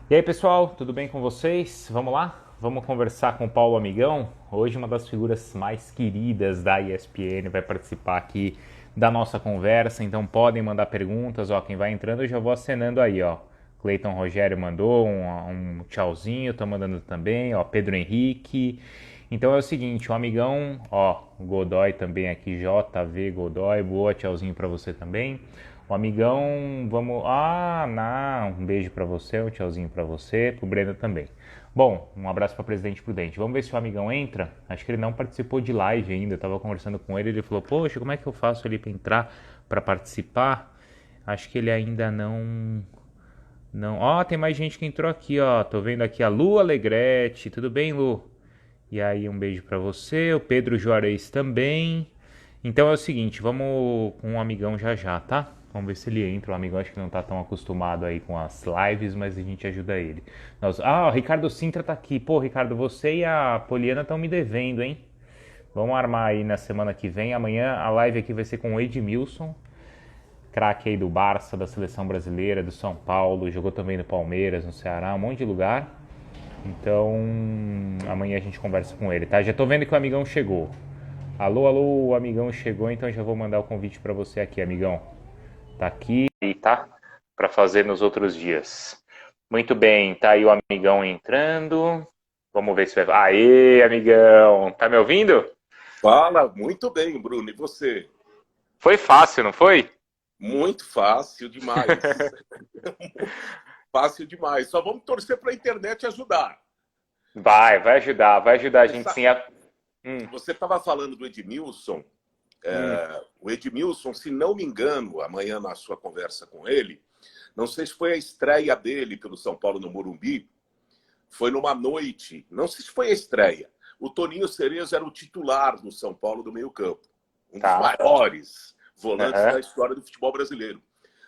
E aí, pessoal, tudo bem com vocês? Vamos lá? Vamos conversar com o Paulo Amigão. Hoje uma das figuras mais queridas da ESPN vai participar aqui da nossa conversa, então podem mandar perguntas, ó, quem vai entrando eu já vou acenando aí, ó. Cleiton Rogério mandou um tchauzinho, tô mandando também, ó, Pedro Henrique. Então é o seguinte, o amigão, ó, Godoy também aqui, JV Godoy, boa, tchauzinho pra você também. O amigão, vamos. Ah, não. Um beijo pra você, um tchauzinho pra você, pro Breno também. Bom, um abraço para Presidente Prudente. Vamos ver se o amigão entra. Acho que ele não participou de live ainda. Eu tava conversando com ele, ele falou: "Poxa, como é que eu faço ali para entrar para participar?" Acho que ele ainda não. Ó, tem mais gente que entrou aqui, ó. Tô vendo aqui a Lu Alegrete. Tudo bem, Lu? E aí, um beijo pra você. O Pedro Juarez também. Então é o seguinte, vamos com um amigão já já, tá? Vamos ver se ele entra. O amigão acho que não tá tão acostumado aí com as lives, mas a gente ajuda ele. Ah, o Ricardo Sintra tá aqui. Pô, Ricardo, você e a Poliana estão me devendo, hein? Vamos armar aí na semana que vem. Amanhã a live aqui vai ser com o Edmilson, craque aí do Barça, da seleção brasileira, do São Paulo, jogou também no Palmeiras, no Ceará, um monte de lugar. Então, amanhã a gente conversa com ele, tá? Já tô vendo que o amigão chegou. Alô, alô, o amigão chegou, então já vou mandar o convite para você aqui, amigão. Tá aqui e tá para fazer nos outros dias. Muito bem, tá aí o amigão entrando. Vamos ver se vai. Aê, amigão! Tá me ouvindo? Fala muito bem, Bruno. E você? Foi fácil, não foi? Muito fácil demais. Fácil demais. Só vamos torcer para a internet ajudar. Vai ajudar a Você gente sa- sim. Você estava falando do Edmilson. Hum, O Edmilson, se não me engano, amanhã na sua conversa com ele, não sei se foi a estreia dele pelo São Paulo no Morumbi, foi numa noite, não sei se foi a estreia. O Toninho Cerezo era o titular do São Paulo do meio-campo, um dos tá. maiores volantes Aham. da história do futebol brasileiro.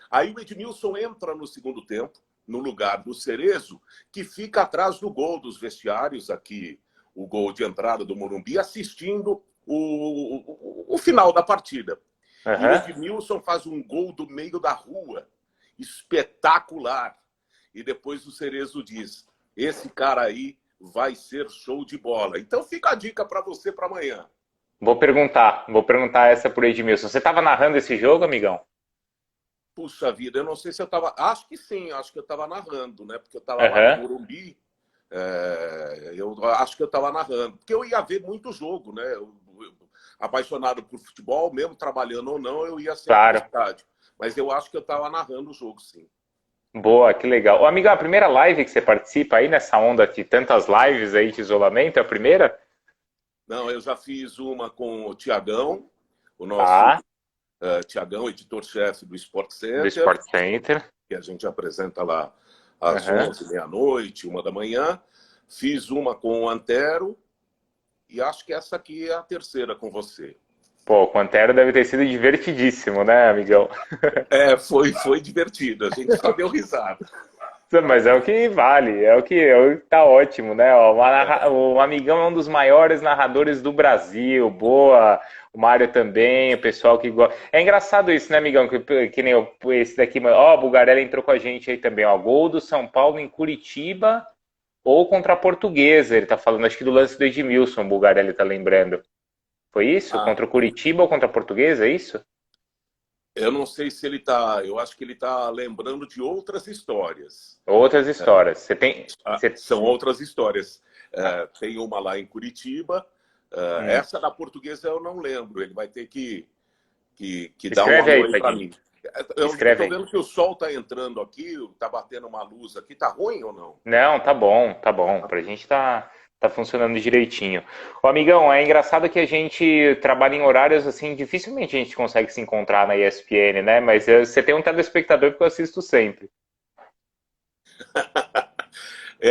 Aí o Edmilson entra no segundo tempo, no lugar do Cerezo, que fica atrás do gol dos vestiários, aqui, o gol de entrada do Morumbi, assistindo o final da partida. E o Aham. Edmilson faz um gol do meio da rua, espetacular. E depois o Cerezo diz: esse cara aí vai ser show de bola. Então fica a dica para você para amanhã. Vou perguntar essa por Edmilson. Você tava narrando esse jogo, amigão? Puxa vida, eu não sei se eu estava. Acho que sim, acho que eu estava narrando, né? Porque eu estava lá no Aham. Morumbi. Eu acho que eu estava narrando. Porque eu ia ver muito jogo, né? Apaixonado por futebol, mesmo trabalhando ou não, eu ia sempre no Claro. estádio. Mas eu acho que eu estava narrando o jogo, sim. Boa, que legal. Ô, amigão, a primeira live que você participa aí nessa onda de tantas lives aí de isolamento, é a primeira? Não, eu já fiz uma com o Tiagão, o nosso Tá. Tiagão, editor-chefe do Sport Do Center, Sport Center. que a gente apresenta lá às Aham. 11, meia-noite, 1 da manhã. Fiz uma com o Antero e acho que essa aqui é a terceira com você. Pô, o Pantera deve ter sido divertidíssimo, né, amigão? Foi divertido, a gente só deu risada. Mas é o que vale, é o que tá ótimo, né? Ó, o amigão é um dos maiores narradores do Brasil, boa. O Mário também, o pessoal que gosta. É engraçado isso, né, amigão? Que nem esse daqui, ó, o Bugarelli entrou com a gente aí também, ó. Gol do São Paulo em Curitiba ou contra a Portuguesa. Ele tá falando, acho que do lance do Edmilson, o Bugarelli tá lembrando. Foi isso? Ah, Contra o Curitiba ou contra a Portuguesa, é isso? eu não sei se ele está. Eu acho que ele está lembrando de outras histórias. Outras histórias. Você tem. Você... São outras histórias. Tem uma lá em Curitiba. Hum. Essa da portuguesa eu não lembro. Ele vai ter que dar um Escreve alô aí aí pra para gente. mim. Eu Escreve estou aí. vendo que o sol está entrando aqui, está batendo uma luz aqui. Tá ruim ou não? Não, tá bom, tá bom. Pra gente tá funcionando direitinho. Ô, amigão, é engraçado que a gente trabalha em horários assim, dificilmente a gente consegue se encontrar na ESPN, né? Mas você tem um telespectador que eu assisto sempre.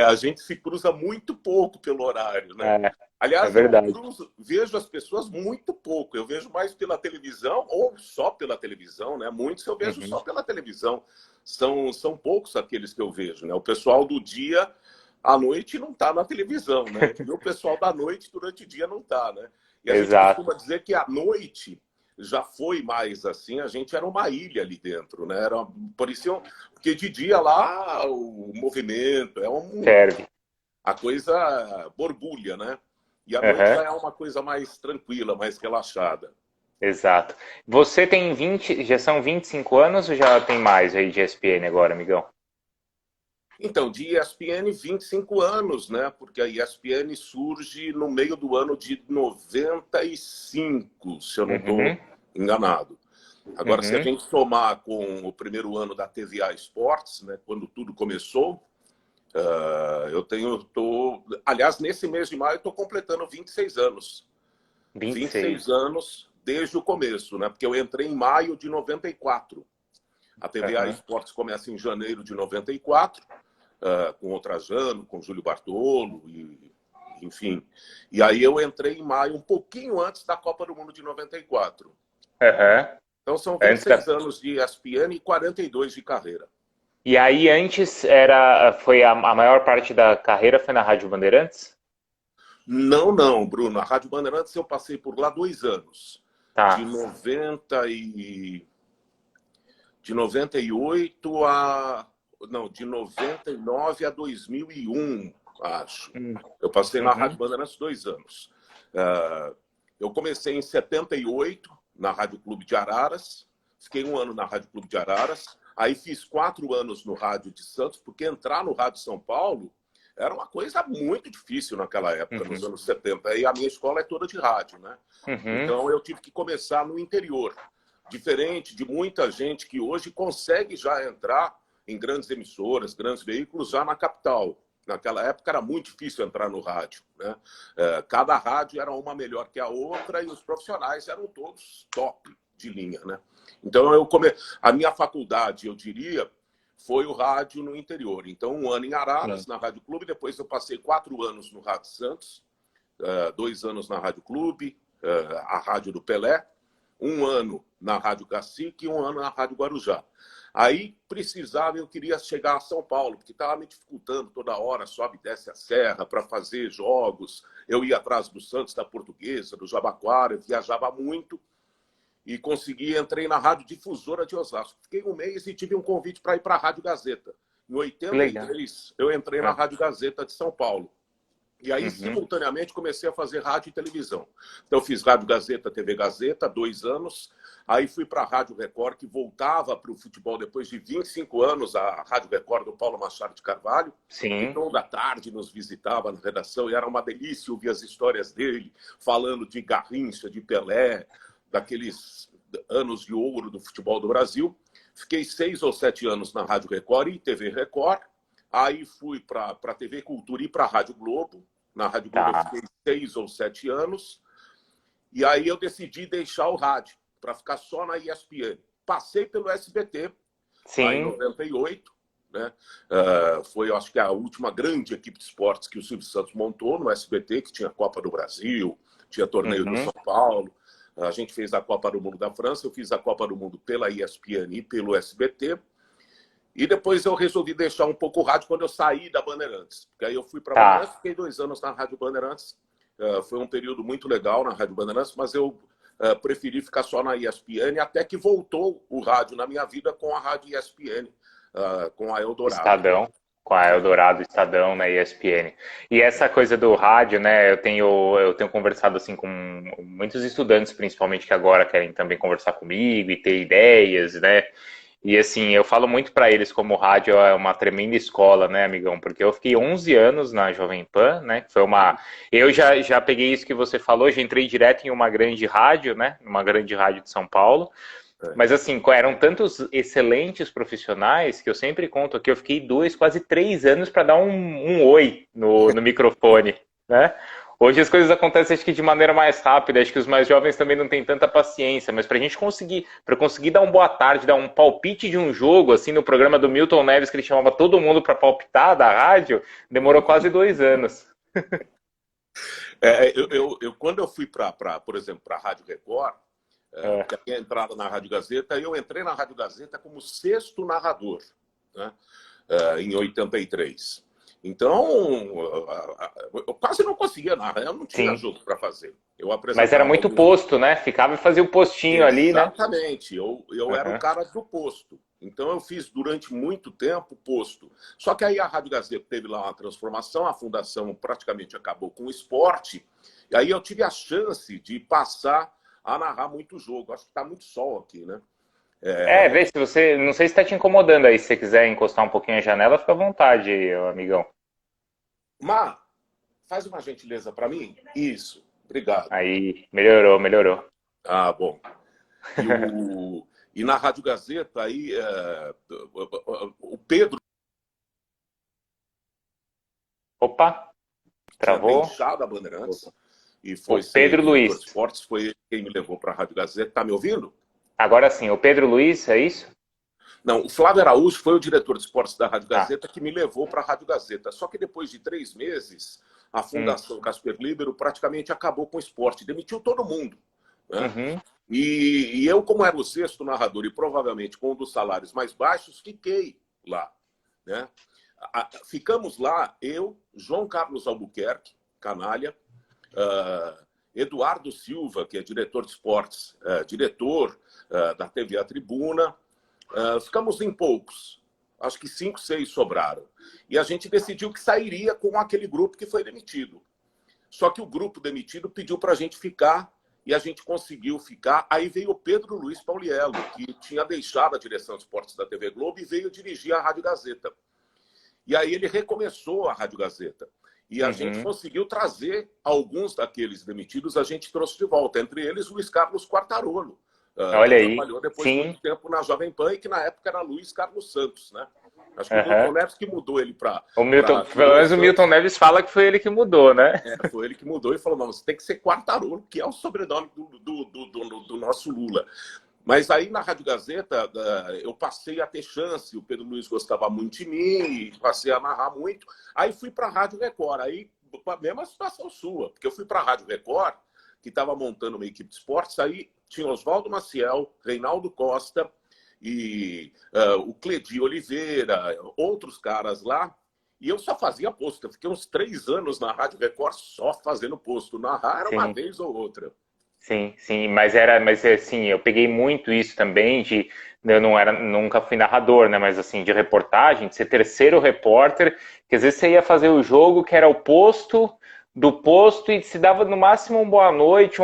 A gente se cruza muito pouco pelo horário, né? É, é Aliás, eu me verdade. cruzo, vejo as pessoas muito pouco. Eu vejo mais pela televisão ou só pela televisão, né? Muitos eu vejo Uhum. só pela televisão. São poucos aqueles que eu vejo, né? O pessoal do dia à noite não está na televisão, né? E o pessoal da noite durante o dia não está, né? E a gente Exato. costuma dizer que à noite já foi mais assim, a gente era uma ilha ali dentro, né? Parecia, porque de dia lá o movimento Serve. a coisa borbulha, né? E à noite Aham. já é uma coisa mais tranquila, mais relaxada. Exato. Você tem 20, já são 25 anos ou já tem mais aí de ESPN agora, amigão? Então, de ESPN, 25 anos, né? Porque a ESPN surge no meio do ano de 95, se eu não estou Uhum, enganado. Agora, se a uhum. gente somar com o primeiro ano da TVA Esportes, né, quando tudo começou, aliás, nesse mês de maio, eu estou completando 26 anos. 26 26. anos desde o começo, né? Porque eu entrei em maio de 94. A TVA Aham. Esportes começa em janeiro de 94, com o Trajano, com o Júlio Bartolo, enfim. E aí eu entrei em maio, um pouquinho antes da Copa do Mundo de 94. Aham. Então são Antes da... 26 anos de ESPN e 42 de carreira. E aí antes foi a maior parte da carreira foi na Rádio Bandeirantes? Não, não, Bruno. A Rádio Bandeirantes eu passei por lá 2 anos. De Tá. 90 e... De 98 a... Não, de 99 a 2001, acho. Eu passei na Rádio Uhum. Bandeirantes 2 anos. Eu comecei em 78, na Rádio Clube de Araras. Fiquei 1 ano na Rádio Clube de Araras. Aí fiz 4 anos no Rádio de Santos, porque entrar no Rádio São Paulo era uma coisa muito difícil naquela época, nos Uhum. anos 70. E a minha escola é toda de rádio, né? Uhum. Então eu tive que começar no interior. Diferente de muita gente que hoje consegue já entrar em grandes emissoras, grandes veículos, já na capital. Naquela época era muito difícil entrar no rádio, né? Cada rádio era uma melhor que a outra e os profissionais eram todos top de linha, né? Então a minha faculdade, eu diria, foi o rádio no interior. Então 1 ano em Araras, Sim. na Rádio Clube, depois eu passei 4 anos no Rádio Santos, 2 anos na Rádio Clube, a Rádio do Pelé, 1 ano na Rádio Cacique e 1 ano na Rádio Guarujá. Aí precisava, eu queria chegar a São Paulo, porque estava me dificultando toda hora, sobe e desce a serra para fazer jogos. Eu ia atrás do Santos, da Portuguesa, do Jabaquara, eu viajava muito e consegui, entrei na Rádio Difusora de Osasco. Fiquei 1 mês e tive um convite para ir para a Rádio Gazeta. Em Legal. 83, eu entrei na Ah. Rádio Gazeta de São Paulo. E aí, Uhum. simultaneamente, comecei a fazer rádio e televisão. Então, fiz Rádio Gazeta, TV Gazeta, 2 anos. Aí fui para a Rádio Record, que voltava para o futebol depois de 25 anos, a Rádio Record do Paulo Machado de Carvalho, que Sim. toda tarde nos visitava na redação, e era uma delícia ouvir as histórias dele, falando de Garrincha, de Pelé, daqueles anos de ouro do futebol do Brasil. Fiquei 6 ou 7 anos na Rádio Record e TV Record. Aí fui para a TV Cultura e para a Rádio Globo. Na Rádio Globo eu Tá. fiquei 6 ou 7 anos. E aí eu decidi deixar o rádio para ficar só na ESPN. Passei pelo SBT, lá em Sim. 98. Né? Foi, eu acho que, a última grande equipe de esportes que o Silvio Santos montou no SBT, que tinha Copa do Brasil, tinha Torneio do Uhum. São Paulo. A gente fez a Copa do Mundo da França, eu fiz a Copa do Mundo pela ESPN e pelo SBT. E depois eu resolvi deixar um pouco o rádio quando eu saí da Bandeirantes. Porque aí eu fui para a Bandeirantes, Tá. fiquei 2 anos na Rádio Bandeirantes. Foi um período muito legal na Rádio Bandeirantes, mas eu preferi ficar só na ESPN, até que voltou o rádio na minha vida com a Rádio ESPN, com a Eldorado. Estadão, com a Eldorado, Estadão na ESPN. E essa coisa do rádio, né? Eu tenho conversado assim com muitos estudantes, principalmente que agora querem também conversar comigo e ter ideias, né? E assim, eu falo muito para eles como o rádio é uma tremenda escola, né, amigão? Porque eu fiquei 11 anos na Jovem Pan, né? Foi uma. Eu já peguei isso que você falou, já entrei direto em uma grande rádio, né? Uma grande rádio de São Paulo. É. Mas assim, eram tantos excelentes profissionais que eu sempre conto aqui, eu fiquei 2, quase 3 anos para dar um oi no microfone, né? Hoje as coisas acontecem acho que de maneira mais rápida, acho que os mais jovens também não têm tanta paciência, mas para conseguir dar um boa tarde, dar um palpite de um jogo, assim, no programa do Milton Neves, que ele chamava todo mundo para palpitar da rádio, demorou quase 2 anos. Quando eu fui por exemplo, para a Rádio Record, É. que tinha entrado na Rádio Gazeta, eu entrei na Rádio Gazeta como sexto narrador, né? Em 83. Então, eu quase não conseguia narrar, eu não tinha Sim. jogo para fazer. Eu Mas era apresentava muito alguns. posto, né? Ficava e fazia o postinho ali, né? Exatamente, eu era o Uhum. cara do posto. Então eu fiz durante muito tempo posto. Só que aí a Rádio Gazeta teve lá uma transformação, a fundação praticamente acabou com o esporte, e aí eu tive a chance de passar a narrar muito jogo. Acho que está muito sol aqui, né? Vê se você. Não sei se está te incomodando aí. Se você quiser encostar um pouquinho a janela, fica à vontade, amigão. Mas faz uma gentileza para mim? Isso, obrigado. Aí, melhorou, melhorou. Ah, bom. E, e na Rádio Gazeta, aí, o Pedro Opa, tinha travou. deixado a Bandeirantes e O foi ser Pedro diretor de Luiz. esportes, foi ele quem me levou para a Rádio Gazeta. Tá me ouvindo? Agora sim, o Pedro Luiz, é isso? Não, o Flávio Araújo foi o diretor de esportes da Rádio Ah, Gazeta que me levou para a Rádio Gazeta. Só que depois de 3 meses, a hum, Fundação Casper Libero praticamente acabou com o esporte, demitiu todo mundo. Né? uhum, E eu, como era o sexto narrador e provavelmente com um dos salários mais baixos, fiquei lá. Né? Ficamos lá, eu, João Carlos Albuquerque, canalha, Eduardo Silva, que é diretor de esportes, diretor da TV A Tribuna. Ficamos em poucos, acho que 5, 6 sobraram. E a gente decidiu que sairia com aquele grupo que foi demitido. Só que o grupo demitido pediu para a gente ficar e a gente conseguiu ficar. Aí veio o Pedro Luiz Pauliello, que tinha deixado a direção de esportes da TV Globo e veio dirigir a Rádio Gazeta. E aí ele recomeçou a Rádio Gazeta. E a gente uhum. conseguiu trazer alguns daqueles demitidos, a gente trouxe de volta. Entre eles, Luiz Carlos Quartarolo, que Olha aí, trabalhou depois sim. muito tempo na Jovem Pan e que na época era Luiz Carlos Santos, né? Acho que o Milton Uhum. Neves que mudou ele para... O Milton, pelo Tirou o menos o Milton Santos. Neves fala que foi ele que mudou, né? Foi ele que mudou e falou, não, você tem que ser Quartarolo, que é o sobrenome do nosso Lula. Mas aí na Rádio Gazeta eu passei a ter chance, o Pedro Luiz gostava muito de mim, passei a narrar muito. Aí fui para a Rádio Record, aí a mesma situação sua, porque eu fui para a Rádio Record, que estava montando uma equipe de esportes, aí tinha Oswaldo Maciel, Reinaldo Costa e o Cledi Oliveira, outros caras lá, e eu só fazia posto. Eu fiquei uns 3 anos na Rádio Record só fazendo posto. Narrar era uma Sim. vez ou outra. Sim, sim, mas assim, eu peguei muito isso também de eu não era, nunca fui narrador, né, mas assim, de reportagem, de ser terceiro repórter, que às vezes você ia fazer o jogo que era o posto do posto e se dava no máximo um boa noite,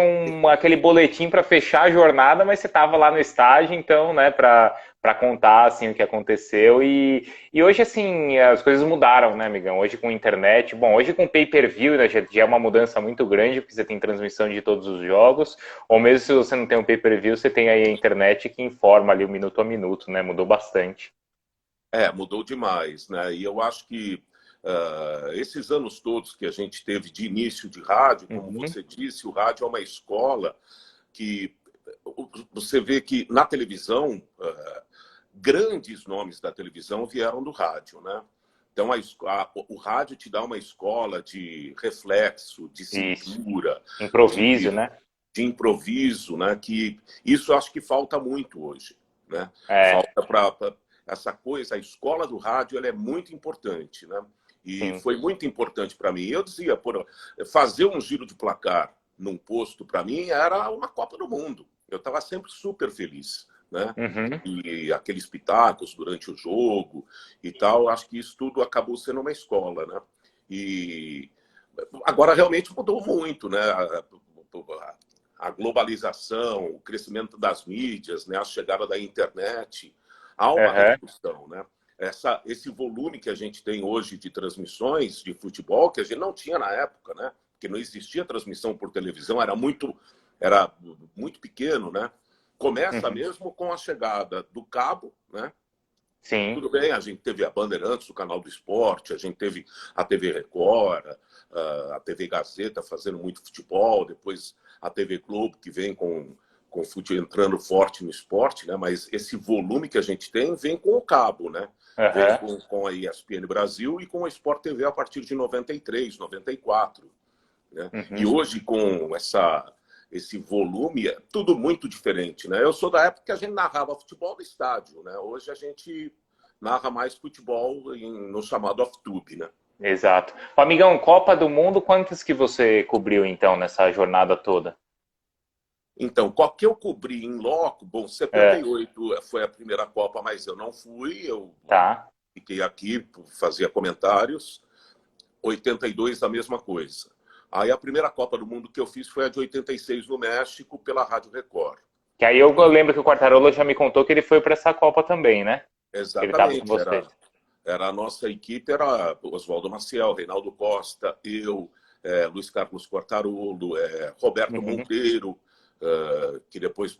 aquele boletim para fechar a jornada, mas você estava lá no estágio, então, né, para contar assim o que aconteceu e hoje assim as coisas mudaram, né, amigão? Hoje com internet, bom, hoje com pay-per-view, né, já é uma mudança muito grande porque você tem transmissão de todos os jogos, ou mesmo se você não tem um pay-per-view, você tem aí a internet que informa ali o minuto a minuto, né? Mudou bastante. Mudou demais, né? E eu acho que esses anos todos que a gente teve de início de rádio, como Uhum, você disse, o rádio é uma escola que você vê que na televisão, grandes nomes da televisão vieram do rádio, né? Então, o rádio te dá uma escola de reflexo, de isso. cintura, Improviso, de, né? de improviso, né? Que isso eu acho que falta muito hoje, né? É, Falta para essa coisa, a escola do rádio ela é muito importante, né? E sim. foi muito importante para mim. Eu dizia, fazer um giro de placar num posto para mim era uma Copa do Mundo. Eu estava sempre super feliz, né? Uhum. E aqueles pitacos durante o jogo e tal, acho que isso tudo acabou sendo uma escola, né? E agora realmente mudou muito, né? A globalização, o crescimento das mídias, né? A chegada da internet, há uma Uhum. revolução, né? Esse volume que a gente tem hoje de transmissões de futebol, que a gente não tinha na época, né? Porque não existia transmissão por televisão, era muito pequeno, né? Começa Uhum. mesmo com a chegada do cabo, né? Sim. Tudo bem, a gente teve a Bandeirantes, o Canal do Esporte, a gente teve a TV Record, a TV Gazeta fazendo muito futebol, depois a TV Globo, que vem com o futebol entrando forte no esporte, né? Mas esse volume que a gente tem vem com o cabo, né? Vem Uhum. com a ESPN Brasil e com a Sport TV a partir de 93, 94. Né? E Uhum. hoje, com esse volume, é tudo muito diferente. Né? Eu sou da época que a gente narrava futebol no estádio. Né? Hoje a gente narra mais futebol no chamado off-tube. Né? Exato. Ô, amigão, Copa do Mundo, quantas que você cobriu então nessa jornada toda? Então, qual que eu cobri em loco? Bom, É, 78 foi a primeira Copa, mas eu não fui, eu tá. fiquei aqui, fazia comentários. 82, a mesma coisa. Aí a primeira Copa do Mundo que eu fiz foi a de 86 no México, pela Rádio Record. Que aí eu lembro que o Quartarolo já me contou que ele foi para essa Copa também, né? Que ele tava com Exatamente, vocês. era a nossa equipe, era Oswaldo Maciel, Reinaldo Costa, eu, Luiz Carlos Quartarolo, Roberto Uhum. Monteiro, que depois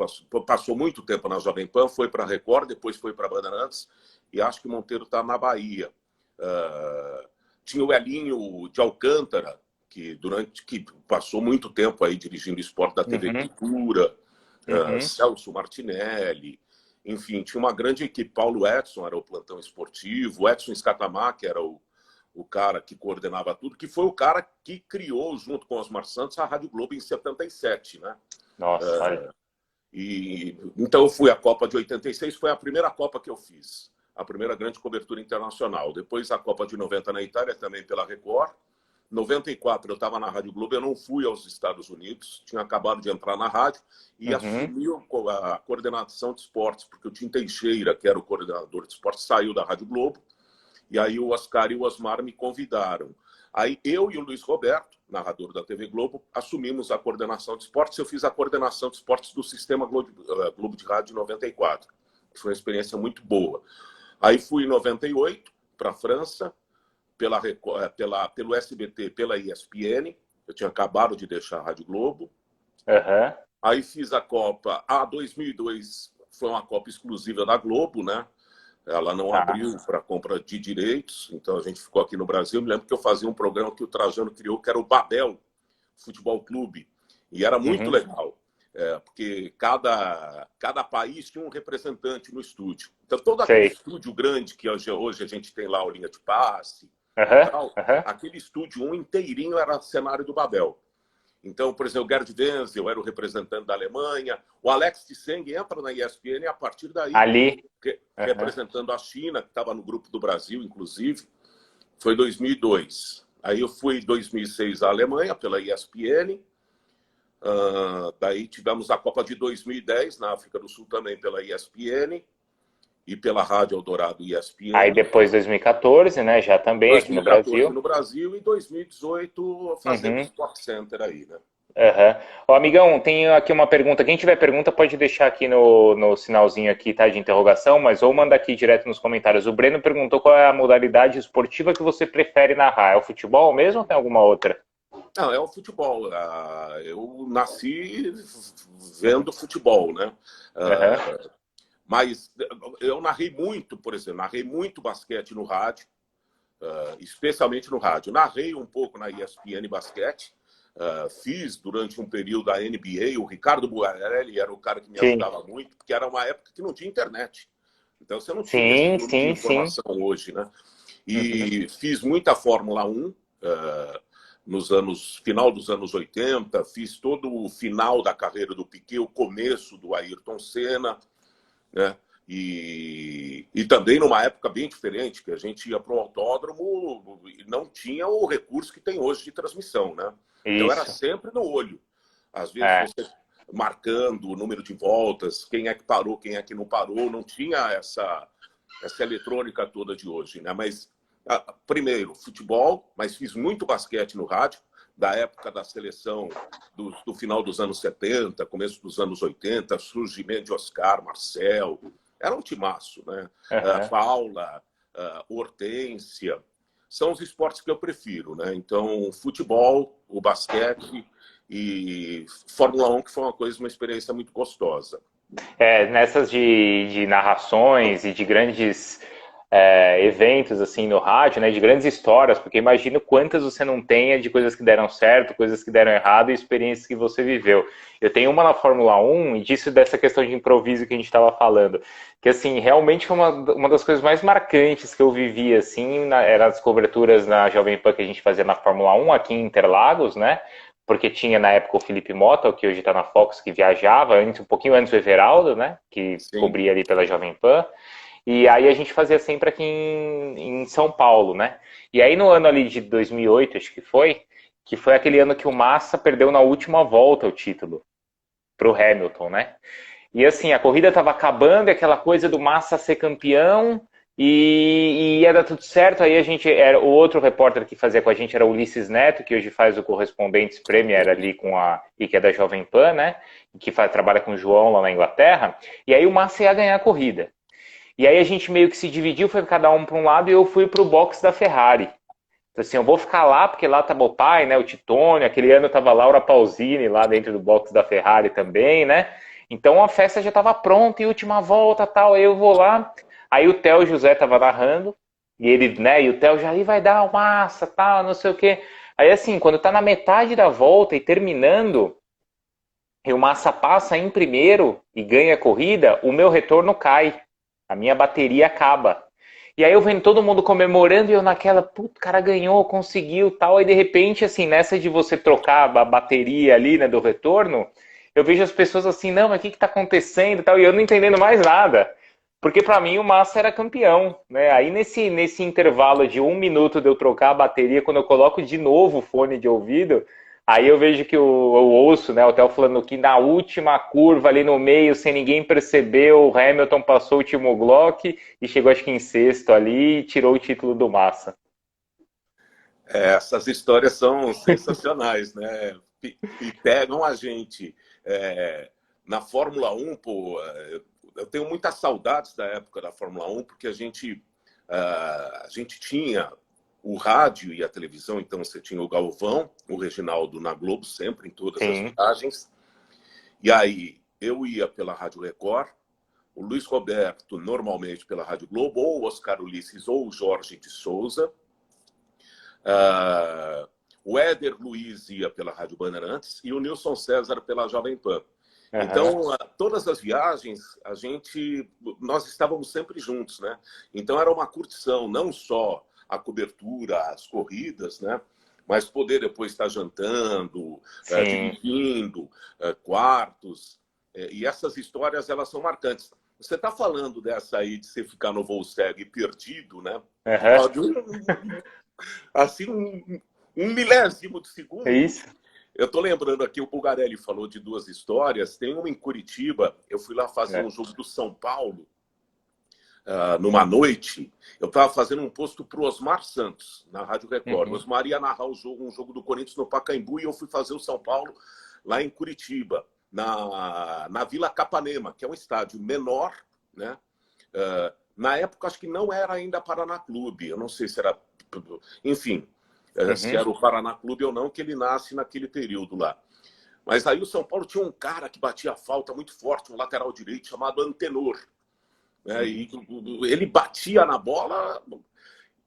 passou muito tempo na Jovem Pan, foi para a Record, depois foi para a Bandeirantes, e acho que Monteiro está na Bahia. Tinha o Elinho de Alcântara, que passou muito tempo aí dirigindo esporte da TV Uhum. Cultura, Uhum. Celso Martinelli, enfim, tinha uma grande equipe. Paulo Edson era o plantão esportivo, Edson Scatamac era o cara que coordenava tudo, que foi o cara que criou, junto com Osmar Santos, a Rádio Globo em 77, né? Nossa, olha. Então eu fui à Copa de 86, foi a primeira Copa que eu fiz, a primeira grande cobertura internacional. Depois a Copa de 90 na Itália, também pela Record. 94 eu estava na Rádio Globo, eu não fui aos Estados Unidos, tinha acabado de entrar na rádio e Uhum. assumi a coordenação de esportes, porque o Tim Teixeira, que era o coordenador de esportes, saiu da Rádio Globo, e aí o Oscar e o Osmar me convidaram. Aí eu e o Luiz Roberto, narrador da TV Globo, assumimos a coordenação de esportes. Eu fiz a coordenação de esportes do Sistema Globo de Rádio 94, que foi uma experiência muito boa. Aí fui em 98 para a França, pelo SBT, pela ESPN. Eu tinha acabado de deixar a Rádio Globo. Uhum. Aí fiz a Copa. A 2002 foi uma Copa exclusiva da Globo, né? Ela não Tá. abriu para compra de direitos, então a gente ficou aqui no Brasil. Me lembro que eu fazia um programa que o Trajano criou, que era o Babel Futebol Clube, e era muito Uhum. legal, porque cada país tinha um representante no estúdio. Então, todo aquele Sei. estúdio grande que hoje a gente tem lá, o linha de passe e Aham. tal, Aham. aquele estúdio inteirinho era cenário do Babel. Então, por exemplo, o Gerd Wenzel era o representante da Alemanha, o Alex Tseng entra na ESPN a partir daí, Ali. Aham. representando a China, que estava no grupo do Brasil, inclusive, foi 2002. Aí eu fui em 2006 à Alemanha, pela ESPN, daí tivemos a Copa de 2010 na África do Sul também pela ESPN e pela Rádio Eldorado Aí ESPN. depois 2014, né? Já também aqui no 2014 Brasil. no Brasil e 2018 fazendo Uhum. Sport Center aí, né? Aham. Ó, amigão, tem aqui uma pergunta. Quem tiver pergunta pode deixar aqui no sinalzinho aqui, tá, de interrogação, mas ou manda aqui direto nos comentários. O Breno perguntou qual é a modalidade esportiva que você prefere narrar. É o futebol mesmo ou tem alguma outra? Não, é o futebol. Eu nasci vendo futebol, né? Aham. Mas eu narrei muito, por exemplo, narrei muito basquete no rádio, especialmente no rádio. Narrei um pouco na ESPN Basquete, fiz durante um período a NBA. O Ricardo Buarelli era o cara que me Sim. ajudava muito, porque era uma época que não tinha internet. Então você não tinha esse Sim, volume de sim, sim. informação hoje, né? Uhum. E fiz muita Fórmula 1 nos final dos anos 80, fiz todo o final da carreira do Piquet, o começo do Ayrton Senna, né? E também numa época bem diferente, que a gente ia para o autódromo e não tinha o recurso que tem hoje de transmissão, né? Então era Isso. sempre no olho. Às vezes É. você marcando o número de voltas, quem é que parou, quem é que não parou, não tinha essa eletrônica toda de hoje, né? Mas primeiro futebol, mas fiz muito basquete no rádio, da época da seleção do final dos anos 70, começo dos anos 80, surgimento de Oscar, Marcel, era um timaço, né? Aham. Paula, Hortência, são os esportes que eu prefiro, né? Então, futebol, o basquete e Fórmula 1, que foi uma experiência muito gostosa. É, nessas de narrações e de grandes eventos assim no rádio, né, de grandes histórias, porque imagino quantas você não tenha de coisas que deram certo, coisas que deram errado e experiências que você viveu. Eu tenho uma na Fórmula 1 e disso dessa questão de improviso que a gente estava falando, que assim, realmente foi uma das coisas mais marcantes que eu vivi, assim, eram as coberturas na Jovem Pan que a gente fazia na Fórmula 1 aqui em Interlagos, né, porque tinha na época o Felipe Mota, que hoje está na Fox, que viajava, antes, um pouquinho antes do Everaldo, né, que Sim. cobria ali pela Jovem Pan. E aí a gente fazia sempre aqui em São Paulo, né? E aí no ano ali de 2008, acho que foi aquele ano que o Massa perdeu na última volta o título pro Hamilton, né? E assim, a corrida estava acabando, e aquela coisa do Massa ser campeão, e ia dar tudo certo. Aí a gente, era o outro repórter que fazia com a gente era o Ulisses Neto, que hoje faz o Correspondentes Premier ali com e que é da Jovem Pan, né? Que trabalha com o João lá na Inglaterra. E aí o Massa ia ganhar a corrida. E aí a gente meio que se dividiu, foi cada um para um lado, e eu fui para o box da Ferrari. Então, assim, eu vou ficar lá, porque lá tá meu pai, né, o Titone, aquele ano tava a Laura Pausini lá dentro do box da Ferrari também, né? Então a festa já estava pronta, e última volta, tal, aí eu vou lá. Aí o Theo José tava narrando, e ele, né, e o Theo já aí vai dar massa, tal, não sei o quê. Aí assim, quando tá na metade da volta e terminando, e o Massa passa em primeiro e ganha a corrida, o meu retorno cai. A minha bateria acaba. E aí eu vendo todo mundo comemorando e eu naquela, puto, o cara ganhou, conseguiu, tal. Aí de repente, assim, nessa de você trocar a bateria ali, né, do retorno, eu vejo as pessoas assim, não, mas o que que tá acontecendo, tal, e eu não entendendo mais nada. Porque para mim o Massa era campeão, né? Aí nesse intervalo de 1 minuto de eu trocar a bateria, quando eu coloco de novo o fone de ouvido, aí eu vejo que eu ouço, né, o Theo falando que na última curva ali no meio, sem ninguém perceber, o Hamilton passou o Timo Glock e chegou acho que em sexto ali e tirou o título do Massa. Essas histórias são sensacionais, né? E pegam a gente. Na Fórmula 1, pô, eu tenho muitas saudades da época da Fórmula 1, porque a gente tinha o rádio e a televisão, então você tinha o Galvão, o Reginaldo na Globo, sempre, em todas as Sim, viagens. E aí eu ia pela Rádio Record, o Luiz Roberto normalmente pela Rádio Globo, ou o Oscar Ulisses ou o Jorge de Souza. O Éder Luiz ia pela Rádio Bandeirantes e o Nilson César pela Jovem Pan. uhum. Então, todas as viagens, nós estávamos sempre juntos, né? Então, era uma curtição, não só a cobertura, as corridas, né? Mas poder depois estar jantando, Sim, dividindo quartos. E essas histórias, elas são marcantes. Você está falando dessa aí de você ficar no Volkswagen perdido, né? uhum. Assim, um milésimo de É segundo. isso. Eu estou lembrando aqui, o Bugarelli falou de duas histórias. Tem uma em Curitiba, eu fui lá fazer É. um jogo do São Paulo, numa noite. Eu estava fazendo um posto para o Osmar Santos, na Rádio Record. O Uhum. Osmar ia narrar um jogo do Corinthians no Pacaembu, e eu fui fazer o São Paulo lá em Curitiba, na Vila Capanema, que é um estádio menor, né? Na época, acho que não era ainda Paraná Clube. Eu não sei se era... Enfim, se Uhum. era o Paraná Clube ou não, que ele nasce naquele período lá. Mas aí o São Paulo tinha um cara que batia falta muito forte, um lateral direito chamado Antenor. Né? Uhum. E ele batia na bola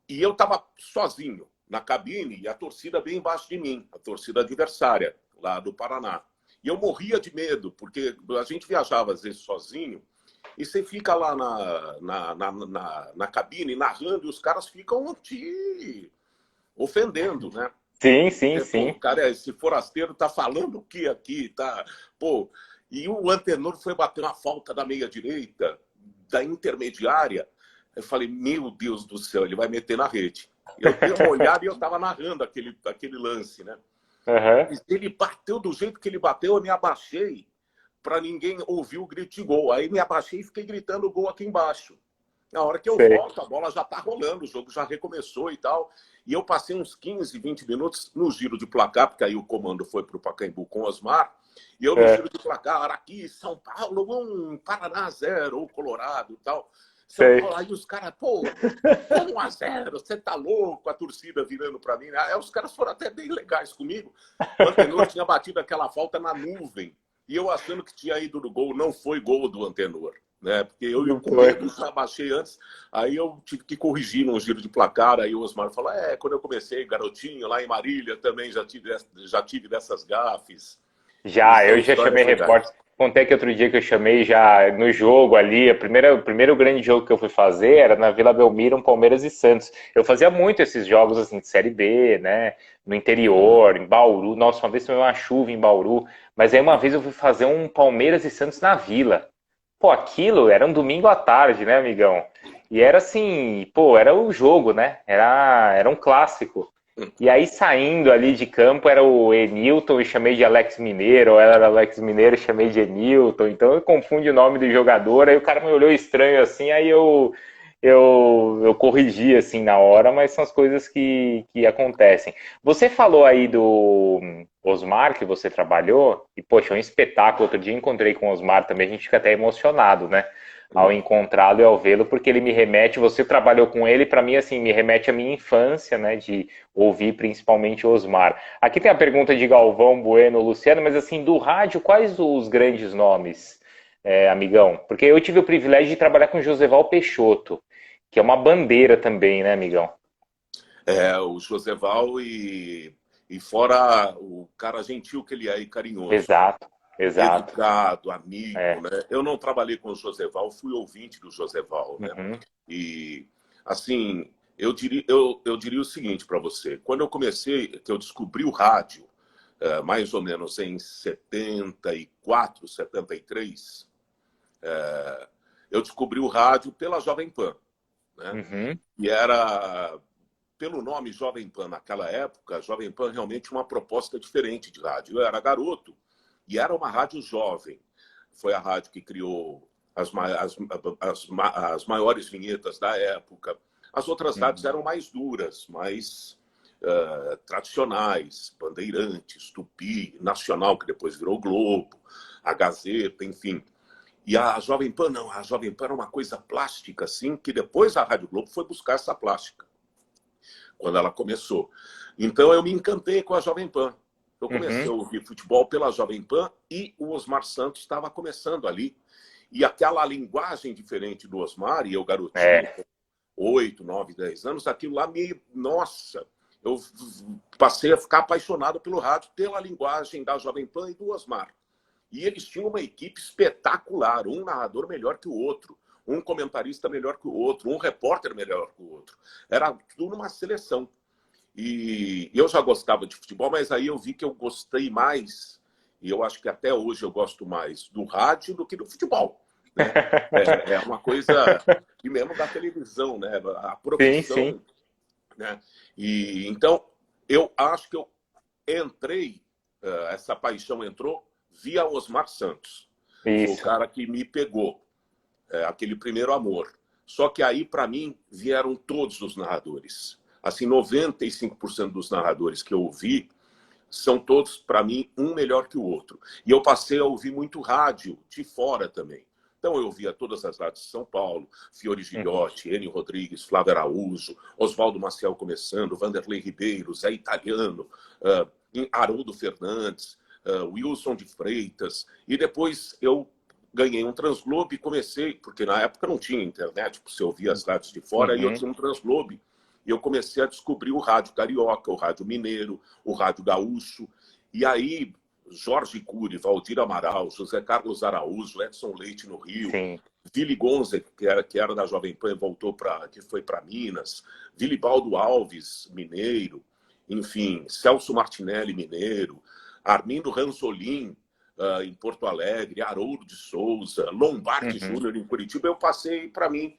e eu estava sozinho na cabine e a torcida bem embaixo de mim, a torcida adversária lá do Paraná. E eu morria de medo, porque a gente viajava às vezes sozinho e você fica lá na cabine narrando e os caras ficam te ofendendo, né? Sim, sim, Pô, o sim. cara, esse forasteiro tá falando o que aqui, tá? Pô, e o Antenor foi bater uma falta da meia-direita, da intermediária. Eu falei, meu Deus do céu, ele vai meter na rede. Eu dei uma olhada e eu tava narrando aquele lance, né? Uhum. Mas ele bateu do jeito que ele bateu, eu me abaixei para ninguém ouvir o grito de gol. Aí me abaixei e fiquei gritando gol aqui embaixo. Na hora que eu Sei. volto, a bola já tá rolando, o jogo já recomeçou e tal. E eu passei uns 15, 20 minutos no giro de placar, porque aí o comando foi para o Pacaembu com o Osmar. E eu no É, giro de placar, aqui, São Paulo 1, Paraná 0, ou Colorado e tal. São sei. Paulo, aí os caras, pô, 1-0, você tá louco, a torcida virando para mim. Aí os caras foram até bem legais comigo. O Antenor tinha batido aquela falta na nuvem. E eu achando que tinha ido no gol, não foi gol do Antenor. Né? Porque eu Não com foi. medo já baixei antes, aí eu tive que corrigir num giro de placar, aí o Osmar falou, quando eu comecei garotinho, lá em Marília, também já tive dessas gafes, e Já, são eu já chamei histórias legais. repórter. Contei que outro dia que eu chamei já no jogo ali, o primeiro grande jogo que eu fui fazer era na Vila Belmiro, um Palmeiras e Santos. Eu fazia muito esses jogos assim de Série B, né? No interior, em Bauru. Nossa, uma vez tomei uma chuva em Bauru, mas aí uma vez eu fui fazer um Palmeiras e Santos na Vila. Pô, aquilo era um domingo à tarde, né, amigão? E era assim, pô, era o jogo, né? Era um clássico. E aí, saindo ali de campo, era o Enilton e chamei de Alex Mineiro, ou era Alex Mineiro e chamei de Enilton. Então eu confundi o nome do jogador, aí o cara me olhou estranho assim, aí eu corrigi assim na hora, mas são as coisas que acontecem. Você falou aí do Osmar, que você trabalhou, e poxa, é um espetáculo. Outro dia encontrei com o Osmar também, a gente fica até emocionado, né? Ao encontrá-lo e ao vê-lo, porque ele me remete, você trabalhou com ele, para mim, assim, me remete à minha infância, né, de ouvir principalmente o Osmar. Aqui tem a pergunta de Galvão, Bueno, Luciano, mas assim, do rádio, quais os grandes nomes, amigão? Porque eu tive o privilégio de trabalhar com Joseval Peixoto, que é uma bandeira também, né, amigão? O Joseval e fora o cara gentil que ele é e carinhoso, né? Exato, exato. Educado, amigo, É. né? Eu não trabalhei com o Joseval, fui ouvinte do Joseval, né? Uhum. E, assim, eu diria o seguinte para você. Quando eu comecei, que eu descobri o rádio, mais ou menos em 74, 73, eu descobri o rádio pela Jovem Pan, né? Uhum. E era, pelo nome Jovem Pan naquela época, a Jovem Pan realmente uma proposta diferente de rádio. Eu era garoto e era uma rádio jovem. Foi a rádio que criou as maiores vinhetas da época. As outras rádios Uhum. eram mais duras, mais tradicionais, Bandeirantes, Tupi, Nacional, que depois virou Globo, a Gazeta, enfim. E a Jovem Pan, não. A Jovem Pan era uma coisa plástica, assim, que depois a Rádio Globo foi buscar essa plástica, quando ela começou. Então eu me encantei com a Jovem Pan. Eu comecei Uhum. a ouvir futebol pela Jovem Pan e o Osmar Santos estava começando ali. E aquela linguagem diferente do Osmar, e eu garotinho, É. 8, 9, 10 anos, aquilo lá me... Nossa! Eu passei a ficar apaixonado pelo rádio, pela linguagem da Jovem Pan e do Osmar. E eles tinham uma equipe espetacular, um narrador melhor que o outro, um comentarista melhor que o outro, um repórter melhor que o outro. Era tudo uma seleção. E eu já gostava de futebol, mas aí eu vi que eu gostei mais, e eu acho que até hoje eu gosto mais do rádio do que do futebol, né? É uma coisa, e mesmo da televisão, né? A Sim, sim. profissão, né? E então eu acho que eu entrei, essa paixão entrou via Osmar Santos. Foi o Isso. cara que me pegou, aquele primeiro amor. Só que aí, para mim, vieram todos os narradores. Assim, 95% dos narradores que eu ouvi são todos, para mim, um melhor que o outro. E eu passei a ouvir muito rádio de fora também. Então eu ouvia todas as rádios de São Paulo, Fiore Uhum. Gilhote, Enio Rodrigues, Flávio Araújo, Oswaldo Maciel começando, Vanderlei Ribeiro, Zé Italiano, Haroldo Fernandes, Wilson de Freitas. E depois eu ganhei um Transglobe e comecei, porque na época não tinha internet, você ouvia as rádios de fora, e eu Uhum. tinha um Transglobe. E eu comecei a descobrir o rádio carioca, o rádio mineiro, o rádio gaúcho. E aí, Jorge Cury, Valdir Amaral, José Carlos Araújo, Edson Leite no Rio, Sim. Vili Gonze, que era da Jovem Pan, voltou que foi para Minas, Vilibaldo Alves, mineiro, enfim, Celso Martinelli, mineiro, Armindo Ranzolin, em Porto Alegre, Haroldo de Souza, Lombardi Uhum. Júnior em Curitiba. Eu passei, para mim,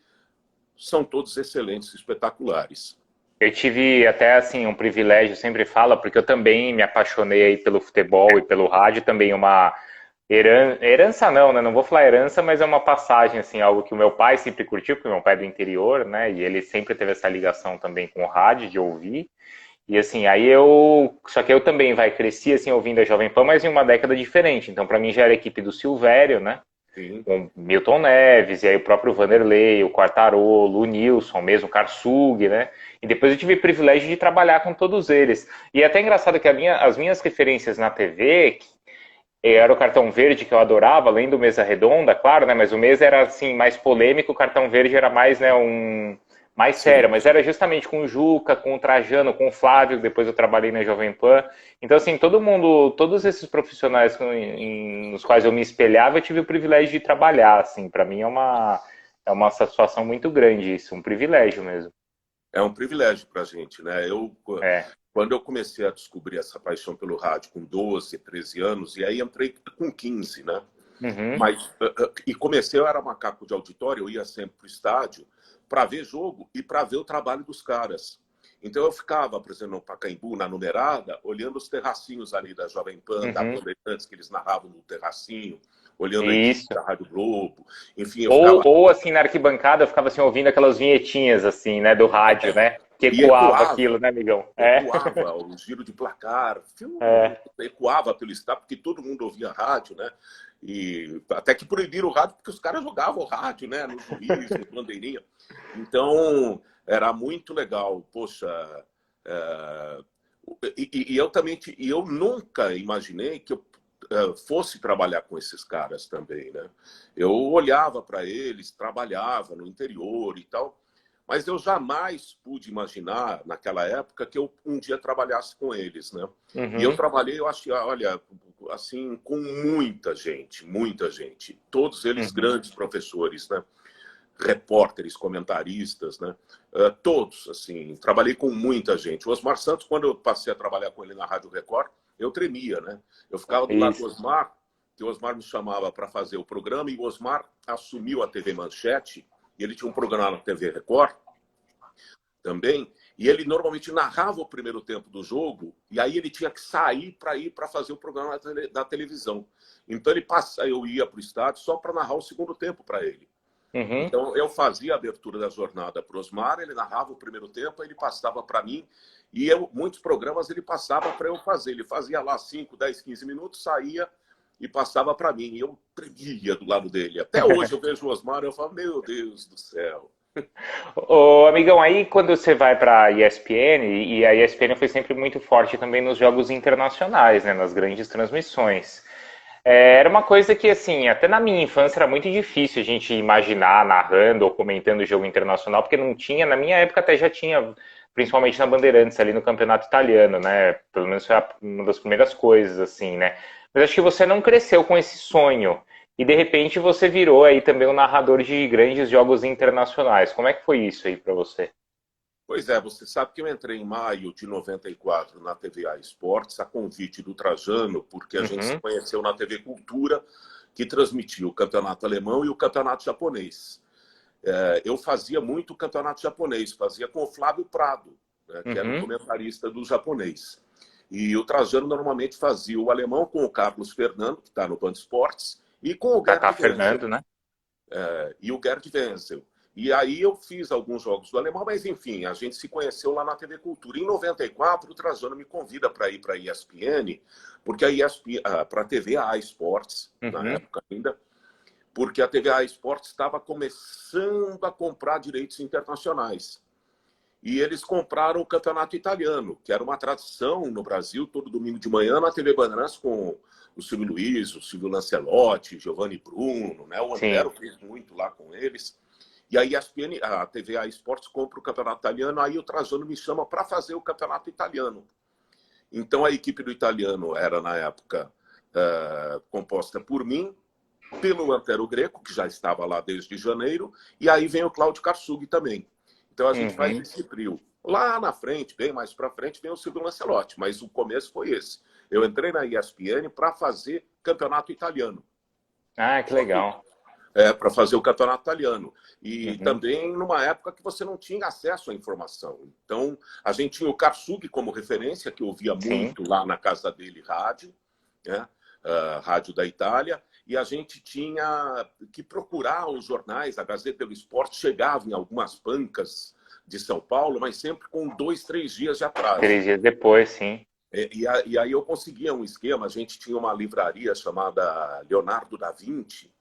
são todos excelentes, espetaculares. Eu tive até assim um privilégio, sempre falo, porque eu também me apaixonei aí pelo futebol e pelo rádio, também uma herança não, né? Não vou falar herança, mas é uma passagem assim, algo que o meu pai sempre curtiu, porque meu pai é do interior, né? E ele sempre teve essa ligação também com o rádio de ouvir. E assim, aí só que eu também cresci assim ouvindo a Jovem Pan, mas em uma década diferente. Então para mim já era a equipe do Silvério, né? Sim. Com Milton Neves, e aí o próprio Vanderlei, o Quartarolo, o Nilson mesmo, o Karsug, né? E depois eu tive o privilégio de trabalhar com todos eles. E é até engraçado que as minhas referências na TV, era o Cartão Verde, que eu adorava, além do Mesa Redonda, claro, né? Mas o Mesa era assim mais polêmico, o Cartão Verde era mais, né, mais sério, Sim. mas era justamente com o Juca, com o Trajano, com o Flávio, depois eu trabalhei na Jovem Pan. Então, assim, todo mundo, todos esses profissionais nos quais eu me espelhava, eu tive o privilégio de trabalhar, assim, para mim é uma satisfação muito grande isso, um privilégio mesmo. É um privilégio para a gente, né? É. Quando eu comecei a descobrir essa paixão pelo rádio com 12, 13 anos, e aí entrei com 15, né? Uhum. Mas, e comecei, eu era macaco de auditório, eu ia sempre para o estádio para ver jogo e para ver o trabalho dos caras. Então eu ficava, por exemplo, no Pacaembu, na numerada, olhando os terracinhos ali da Jovem Pan, da Uhum. Bandeirantes, que eles narravam no terracinho, olhando a equipe Isso. da Rádio Globo. Enfim, eu ficava... Ou assim, na arquibancada, eu ficava assim, ouvindo aquelas vinhetinhas, assim, né, do rádio, né? Que E ecoava aquilo, ecoava, né, amigão? ecoava o giro de placar, É. ecoava pelo estado, porque todo mundo ouvia rádio, né? E até que proibiram o rádio, porque os caras jogavam o rádio, né? No juiz, no bandeirinha. Então, era muito legal. Poxa, é, e eu também, e eu nunca imaginei que eu fosse trabalhar com esses caras também, né? Eu olhava para eles, trabalhava no interior e tal, mas eu jamais pude imaginar, naquela época, que eu um dia trabalhasse com eles, né? E eu Uhum. trabalhei, eu acho que, olha, assim, com muita gente. Todos eles Uhum. grandes professores, né? Repórteres, comentaristas, né? Todos, assim, trabalhei com muita gente. O Osmar Santos, quando eu passei a trabalhar com ele na Rádio Record, eu tremia, né? Eu ficava do lado do Isso. Osmar, que o Osmar me chamava para fazer o programa, e o Osmar assumiu a TV Manchete, e ele tinha um programa na TV Record também, e ele normalmente narrava o primeiro tempo do jogo, e aí ele tinha que sair para ir para fazer o programa da televisão. Então eu ia para o estádio só para narrar o segundo tempo para ele. Uhum. Então, eu fazia a abertura da jornada para o Osmar, ele narrava o primeiro tempo, ele passava para mim, e muitos programas ele passava para eu fazer. Ele fazia lá 5, 10, 15 minutos, saía e passava para mim. E eu tremia do lado dele. Até hoje eu vejo o Osmar e eu falo, meu Deus do céu. Ô, amigão, aí quando você vai para a ESPN, e a ESPN foi sempre muito forte também nos jogos internacionais, né, nas grandes transmissões. Era uma coisa que, assim, até na minha infância era muito difícil a gente imaginar narrando ou comentando o jogo internacional, porque não tinha, na minha época até já tinha, principalmente na Bandeirantes, ali no Campeonato Italiano, né? Pelo menos foi uma das primeiras coisas, assim, né? Mas acho que você não cresceu com esse sonho. E de repente você virou aí também um narrador de grandes jogos internacionais. Como é que foi isso aí para você? Pois é, você sabe que eu entrei em maio de 94 na TVA Esportes, a convite do Trajano, porque a gente se Uhum. conheceu na TV Cultura, que transmitia o campeonato alemão e o campeonato japonês. Eu fazia muito o campeonato japonês, fazia com o Flávio Prado, né, que era o Uhum. comentarista do japonês. E o Trajano normalmente fazia o alemão com o Carlos Fernando, que está no Band Esportes, e com o Kaká Gerd Wenzel. Fernando, né? E o Gerd Wenzel. E aí eu fiz alguns jogos do alemão, mas enfim, a gente se conheceu lá na TV Cultura. Em 94, o Trajano me convida para ir para a ESPN, porque a ESPN, para a TVA Esportes, na Uhum. época ainda, porque a TVA Esportes estava começando a comprar direitos internacionais. E eles compraram o Campeonato Italiano, que era uma tradição no Brasil, todo domingo de manhã, na TV Bandeirantes, com o Silvio Luiz, o Silvio Lancelotti, Giovanni Bruno, né? O Antero Sim. fez muito lá com eles. E aí a TVA Esportes compra o Campeonato Italiano, aí o Trajano me chama para fazer o Campeonato Italiano. Então a equipe do italiano era, na época, composta por mim, pelo Antero Greco, que já estava lá desde janeiro, e aí vem o Cláudio Karsug também. Então a gente faz Uhum. esse trio. Lá na frente, bem mais para frente, vem o Silvio Lancelotti, mas o começo foi esse. Eu entrei na ESPN para fazer campeonato italiano. Ah, que Só que legal. para fazer o campeonato italiano. E Uhum. também numa época que você não tinha acesso à informação. Então, a gente tinha o Karsug como referência, que eu ouvia Sim. muito lá na casa dele, rádio, né? Rádio da Itália, e a gente tinha que procurar os jornais, a Gazeta dello Sport chegava em algumas bancas de São Paulo, mas sempre com 2, 3 dias de atraso. 3 dias depois, sim. E aí eu conseguia um esquema, a gente tinha uma livraria chamada Leonardo da Vinci,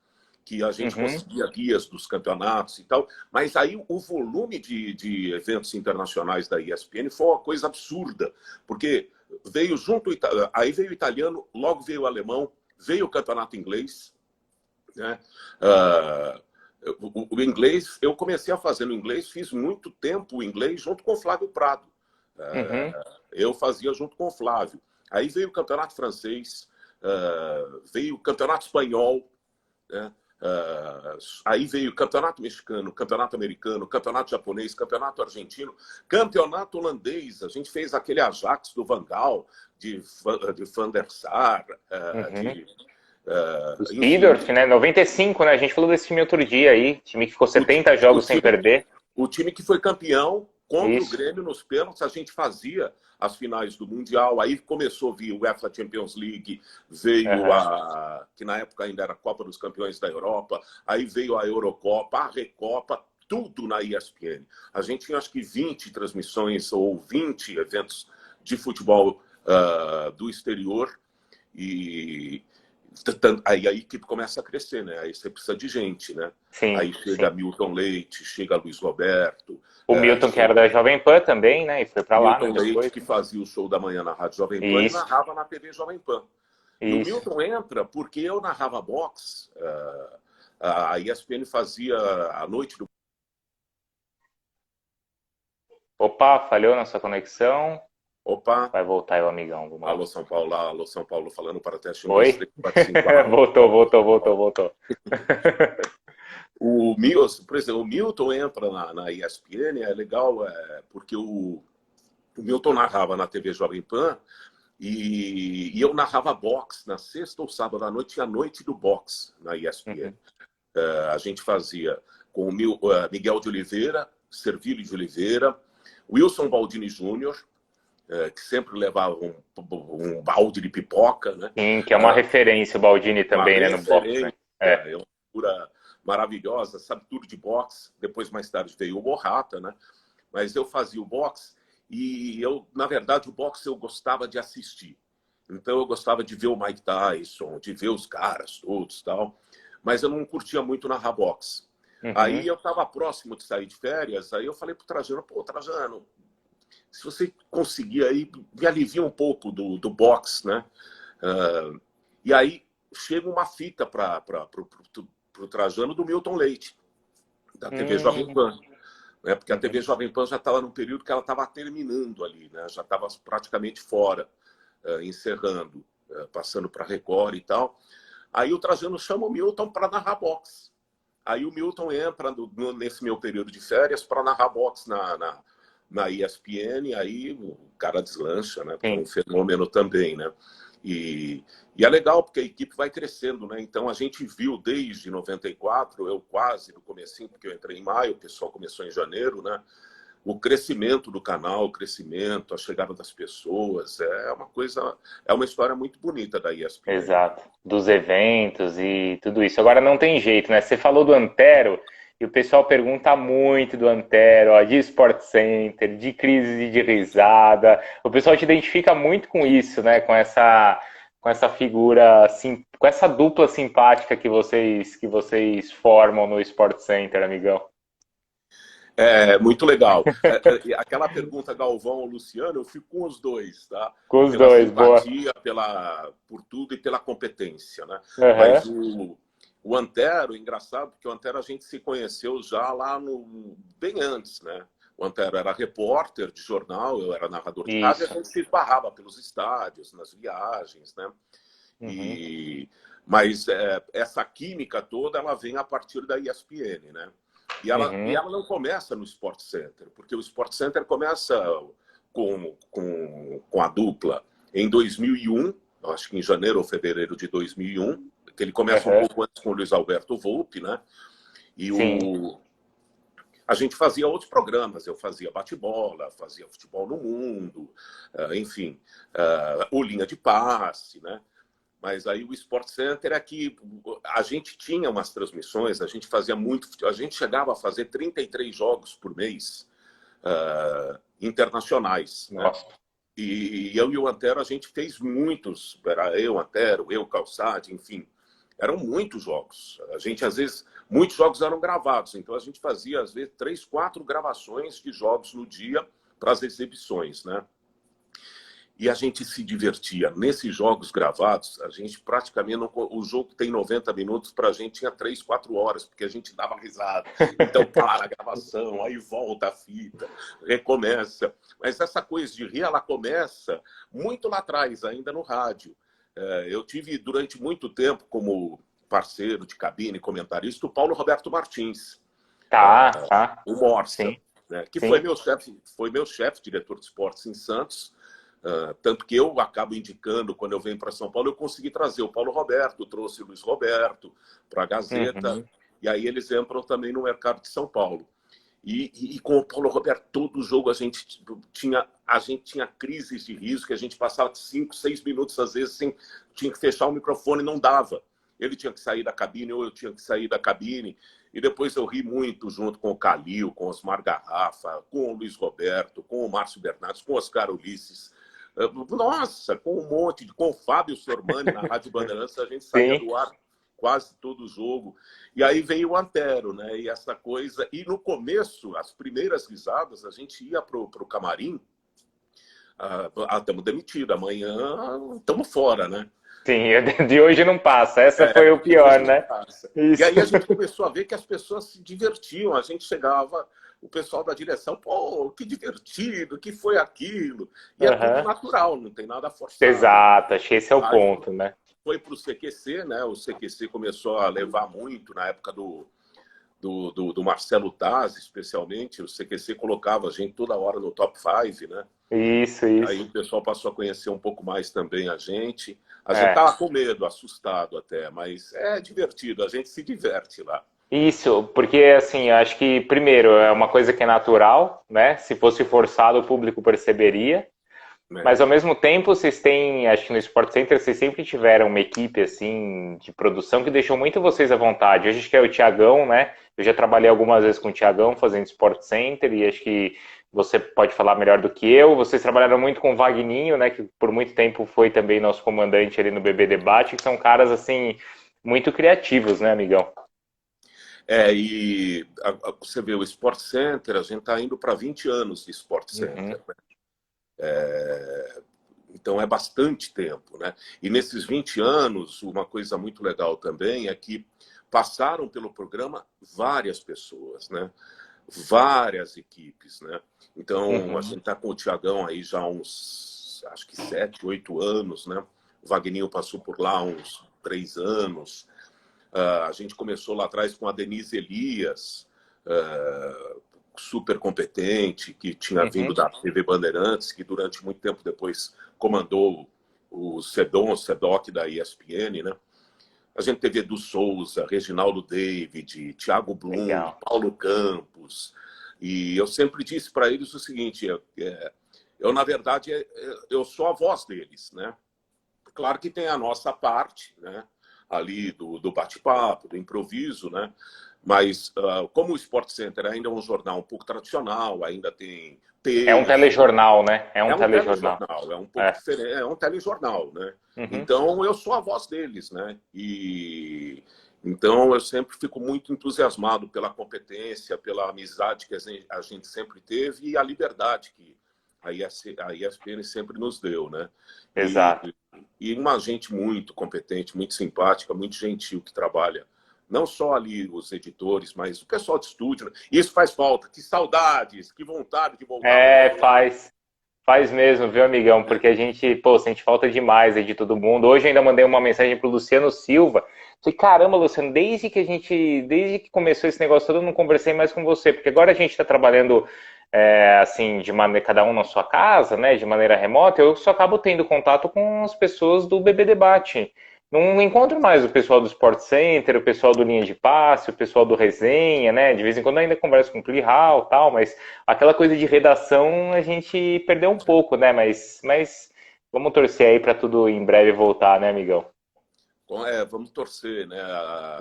que a gente Uhum. conseguia guias dos campeonatos e tal, mas aí o volume de eventos internacionais da ESPN foi uma coisa absurda, porque veio junto, aí veio o italiano, logo veio o alemão, veio o campeonato inglês, né? O inglês, eu comecei a fazer no inglês, fiz muito tempo o inglês junto com o Flávio Prado. Uhum. Eu fazia junto com o Flávio. Aí veio o campeonato francês, veio o campeonato espanhol, né? Aí veio o campeonato mexicano, campeonato americano, campeonato japonês, campeonato argentino, campeonato holandês. A gente fez aquele Ajax do Van Gaal, de Van der Sar, Uhum. O Enfim, Seedorf, né? 95, né? A gente falou desse time outro dia aí. Time que ficou 70 jogos sem perder. o time que foi campeão contra o Isso. Grêmio nos pênaltis, a gente fazia as finais do Mundial, aí começou a vir o UEFA Champions League, veio que na época ainda era a Copa dos Campeões da Europa, aí veio a Eurocopa, a Recopa, tudo na ESPN. A gente tinha acho que 20 transmissões ou 20 eventos de futebol do exterior, e aí a equipe começa a crescer, né? Aí você precisa de gente, né? Sim, Aí chega sim. Milton Leite, chega Luiz Roberto, O Milton, que era da Jovem Pan também, né? E foi pra lá, né? Milton Leite, Depois. que fazia o show da manhã na Rádio Jovem Pan e Isso, narrava na TV Jovem Pan. E o isso. Milton entra porque eu narrava boxe, a ESPN fazia a noite do... Opa, falhou nossa conexão. Opa, Vai voltar aí o amigão. Vamos lá. Alô São Paulo, falando para teste 1, 2, Oi? 3, 4, 5, alô. Voltou. O Milton, por exemplo, o Milton entra na ESPN, é legal, porque o Milton narrava na TV Jovem Pan e eu narrava boxe na sexta ou sábado à noite, tinha a noite do boxe na ESPN. A gente fazia com o Miguel de Oliveira, Servílio de Oliveira, Wilson Baldini Júnior, que sempre levava um balde de pipoca, né? Sim, que é uma referência o Baldini também, né, no boxe. Né? É uma figura maravilhosa, sabe tudo de boxe. Depois, mais tarde, veio o Borrata, né? Mas eu fazia o boxe e eu, na verdade, o boxe eu gostava de assistir. Então eu gostava de ver o Mike Tyson, de ver os caras todos, tal. Mas eu não curtia muito narrar boxe. Aí eu estava próximo de sair de férias, aí eu falei pro Trajano, pô, Trajano, se você conseguir aí, me alivia um pouco do boxe, né? E aí chega uma fita para o Trajano do Milton Leite, da TV Jovem Pan. Né? Porque a TV Jovem Pan já estava num período que ela estava terminando ali, né? Já estava praticamente fora, encerrando, passando para Record e tal. Aí o Trajano chama o Milton para narrar boxe. Aí o Milton entra nesse meu período de férias para narrar boxe na ESPN, aí o cara deslancha, né? Porque é um fenômeno também, né? E é legal porque a equipe vai crescendo, né? Então a gente viu desde 94, eu quase no comecinho, porque eu entrei em maio, o pessoal começou em janeiro, né? O crescimento do canal, o crescimento, a chegada das pessoas, é uma história muito bonita da ESPN. Exato, dos eventos e tudo isso. Agora não tem jeito, né? Você falou do Antero e o pessoal pergunta muito do Antero, ó, de Sport Center, de crise e de risada. O pessoal te identifica muito com isso, né? Com essa figura, assim, com essa dupla simpática que vocês formam no Sport Center, amigão. É muito legal. Aquela pergunta Galvão ou Luciano, eu fico com os dois, tá? Com os Pela dois, boa. simpatia, por tudo e pela competência, né? Uhum. Mas o Antero, engraçado, porque o Antero a gente se conheceu já lá bem antes, né? O Antero era repórter de jornal, eu era narrador de rádio, e a gente se esbarrava pelos estádios, nas viagens, né? Mas essa química toda, ela vem a partir da ESPN, né? E ela não começa no Sport Center, porque o Sport Center começa com a dupla em 2001, acho que em janeiro ou fevereiro de 2001, que ele começa um pouco antes com o Luiz Alberto Volpi, né? E a gente fazia outros programas, eu fazia bate-bola, fazia futebol no mundo, enfim, o linha de passe, né? Mas aí o Sport Center é que a gente tinha umas transmissões, a gente fazia muito, a gente chegava a fazer 33 jogos por mês internacionais, né? E eu e o Antero, a gente fez muitos, era eu, Antero, eu, Calçade, enfim, eram muitos jogos. A gente, às vezes, muitos jogos eram gravados, então a gente fazia, às vezes, 3, 4 gravações de jogos no dia para as exibições, né? E a gente se divertia. Nesses jogos gravados, a gente praticamente... O jogo tem 90 minutos, para a gente tinha 3, 4 horas, porque a gente dava risada. Então, para a gravação, aí volta a fita, recomeça. Mas essa coisa de rir, ela começa muito lá atrás, ainda no rádio. Eu tive, durante muito tempo, como parceiro de cabine, comentarista, o Paulo Roberto Martins. O Morsa, né, que foi meu chefe, diretor de esportes em Santos, Tanto que eu acabo indicando, quando eu venho para São Paulo, eu consegui trazer o Paulo Roberto, trouxe o Luiz Roberto para a Gazeta, e aí eles entram também no mercado de São Paulo. E com o Paulo Roberto, todo jogo a gente tinha crises de riso, que a gente passava 5, 6 minutos, às vezes, assim, tinha que fechar o microfone, não dava. Ele tinha que sair da cabine, ou eu tinha que sair da cabine. E depois eu ri muito junto com o Calil, com o Osmar Garrafa, com o Luiz Roberto, com o Márcio Bernardes, com o Oscar Ulisses. Nossa, com um monte, com o Fábio Sormani na Rádio Bandeirantes, a gente saía do ar quase todo o jogo. E aí veio o Antero, né? E essa coisa. E no começo, as primeiras risadas, a gente ia pro camarim. Estamos demitidos, amanhã estamos fora, né? Sim, de hoje não passa. Essa foi o pior, né? E aí a gente começou a ver que as pessoas se divertiam. A gente chegava, o pessoal da direção, pô, que divertido, que foi aquilo. E é tudo natural, não tem nada forçado. Exato, acho que esse é o ponto, né? Foi para o CQC, né? O CQC começou a levar muito na época do Marcelo Taz, especialmente. O CQC colocava a gente toda hora no top 5, né? Isso. Aí o pessoal passou a conhecer um pouco mais também a gente. A gente estava com medo, assustado até, mas é divertido, a gente se diverte lá. Isso, porque assim, acho que primeiro é uma coisa que é natural, né? Se fosse forçado, o público perceberia. Mas ao mesmo tempo, vocês têm, acho que no Sport Center, vocês sempre tiveram uma equipe assim de produção que deixou muito vocês à vontade. Hoje acho que é o Thiagão, né? Eu já trabalhei algumas vezes com o Thiagão fazendo Sport Center e acho que você pode falar melhor do que eu. Vocês trabalharam muito com o Vagninho, né? Que por muito tempo foi também nosso comandante ali no BB Debate, que são caras assim muito criativos, né, amigão? E você vê o Sport Center, a gente está indo para 20 anos de Sport Center, né? Então é bastante tempo, né? E nesses 20 anos, uma coisa muito legal também é que passaram pelo programa várias pessoas, né? Várias equipes, né? Então a gente está com o Thiagão aí já há uns, acho que 7, 8 anos, né? O Vagninho passou por lá uns 3 anos. A gente começou lá atrás com a Denise Elias, super competente, que tinha vindo da TV Bandeirantes, que durante muito tempo depois comandou o SEDOC da ESPN, né? A gente teve Edu Souza, Reginaldo David, Thiago Blum, Paulo Campos. E eu sempre disse para eles o seguinte, eu na verdade, eu sou a voz deles, né? Claro que tem a nossa parte, né? Ali do bate-papo, do improviso, né? Mas como o Sport Center ainda é um jornal um pouco tradicional, ainda tem texto, é um telejornal, né? É um telejornal, é um pouco diferente, é um telejornal, né? Então eu sou a voz deles, né? E então eu sempre fico muito entusiasmado pela competência, pela amizade que a gente sempre teve e a liberdade que a ESPN sempre nos deu, né? Exato. E uma gente muito competente, muito simpática, muito gentil que trabalha. Não só ali os editores, mas o pessoal de estúdio. Né? Isso faz falta. Que saudades, que vontade de voltar. Faz mesmo, viu, amigão? Porque a gente, pô, sente falta demais aí de todo mundo. Hoje eu ainda mandei uma mensagem pro Luciano Silva. Falei, caramba, Luciano, desde que começou esse negócio todo, eu não conversei mais com você. Porque agora a gente tá trabalhando, assim, de maneira, cada um na sua casa, né, de maneira remota. Eu só acabo tendo contato com as pessoas do BB Debate. Não encontro mais o pessoal do Sport Center, o pessoal do Linha de Passe, o pessoal do Resenha, né? De vez em quando ainda converso com o Plihal e tal, mas aquela coisa de redação a gente perdeu um pouco, né? Mas vamos torcer aí para tudo em breve voltar, né, amigão? Vamos torcer, né?